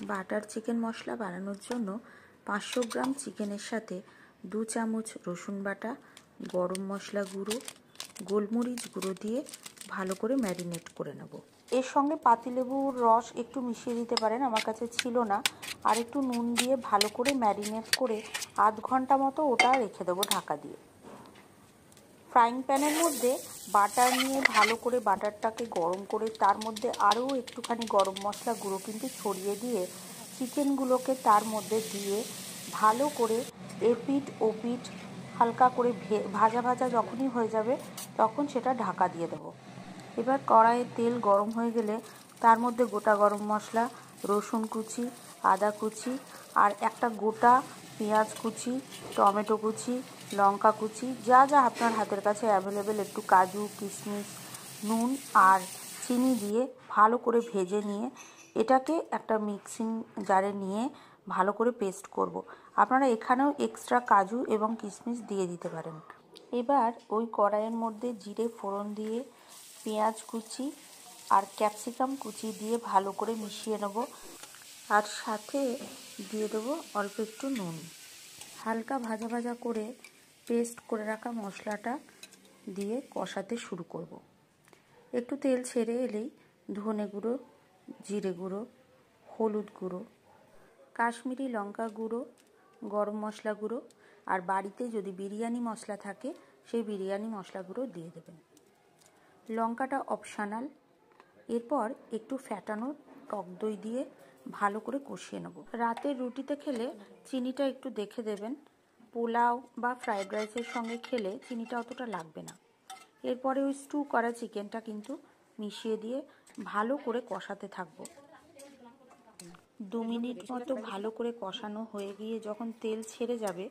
Butter chicken মশলা বানানোর জন্য 500 গ্রাম চিকেনের সাথে 2 চামচ রসুন বাটা, গরম মশলা গুঁড়ো, গোলমরিচ গুঁড়ো দিয়ে ভালো করে ম্যারিনেট করে নেব। এর সঙ্গে পাতিলেবুর রস একটু মিশিয়ে দিতে পারেন, আমার কাছে ছিল না। আর একটু নুন দিয়ে ভালো করে ম্যারিনেট করে আধ ঘন্টা মতো ওটা রেখে দেবো ঢাকা দিয়ে। ফ্রাইং প্যানের মধ্যে বাটার নিয়ে ভালো করে বাটারটাকে গরম করে তার মধ্যে আরও একটুখানি গরম মশলা গুঁড়ো কিন্তু ছড়িয়ে দিয়ে চিকেনগুলোকে তার মধ্যে দিয়ে ভালো করে এপিঠ ওপিঠ হালকা করে ভাজা ভাজা যখনই হয়ে যাবে তখন সেটা ঢাকা দিয়ে দেবো। এবার কড়াইয়ে তেল গরম হয়ে গেলে তার মধ্যে গোটা গরম মশলা, রসুন কুচি, আদা কুচি আর একটা গোটা পেঁয়াজ কুচি, টমেটো কুচি, লঙ্কা কুচি, যা যা আপনার হাতের কাছে অ্যাভেলেবেল, একটু কাজু কিশমিশ, নুন আর চিনি দিয়ে ভালো করে ভেজে নিয়ে এটাকে একটা মিক্সিং জারে নিয়ে ভালো করে পেস্ট করব। আপনারা এখানেও এক্সট্রা কাজু এবং কিশমিশ দিয়ে দিতে পারেন। এবার ওই কড়াইয়ের মধ্যে জিরে ফোড়ন দিয়ে পেঁয়াজ কুচি আর ক্যাপসিকাম কুচি দিয়ে ভালো করে মিশিয়ে নেব। আর সাথে দিয়ে দেবো অল্প একটু নুন। হালকা ভাজা ভাজা করে পেস্ট করে রাখা মশলাটা দিয়ে কষাতে শুরু করব। একটু তেল ছেড়ে এলেই ধনে গুঁড়ো, জিরে গুঁড়ো, হলুদ গুঁড়ো, কাশ্মীরি লঙ্কা গুঁড়ো, গরম মশলা গুঁড়ো আর বাড়িতে যদি বিরিয়ানি মশলা থাকে সেই বিরিয়ানি মশলা গুঁড়ো দিয়ে দেবেন। লঙ্কাটা অপশনাল। এরপর একটু ফ্যাটানো টক দই দিয়ে ভালো করে কষিয়ে নেব। রাতের রুটিতে খেলে চিনিটা একটু দেখে দেবেন, পোলাও বা ফ্রাইড রাইসের সঙ্গে খেলে চিনিটা অতটা লাগবে না। এরপরে ওই স্টু করা চিকেনটা কিন্তু মিশিয়ে দিয়ে ভালো করে কষাতে থাকবো। 2 মিনিট মতো ভালো করে কষানো হয়ে গিয়ে যখন তেল ছেড়ে যাবে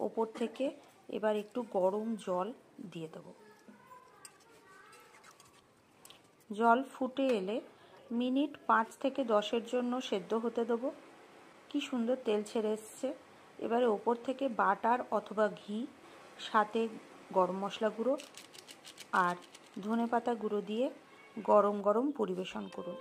ওপর থেকে এবার একটু গরম জল দিয়ে দেবো। জল ফুটে এলে মিনিট 5 থেকে 10-এর জন্য সেদ্ধ হতে দেবো। কি সুন্দর তেল ছেড়ে এসছে। এবারে ওপর থেকে বাটার অথবা ঘি সাথে গরম মশলা গুঁড়ো আর ধনেপাতা গুঁড়ো দিয়ে গরম গরম পরিবেশন করুন।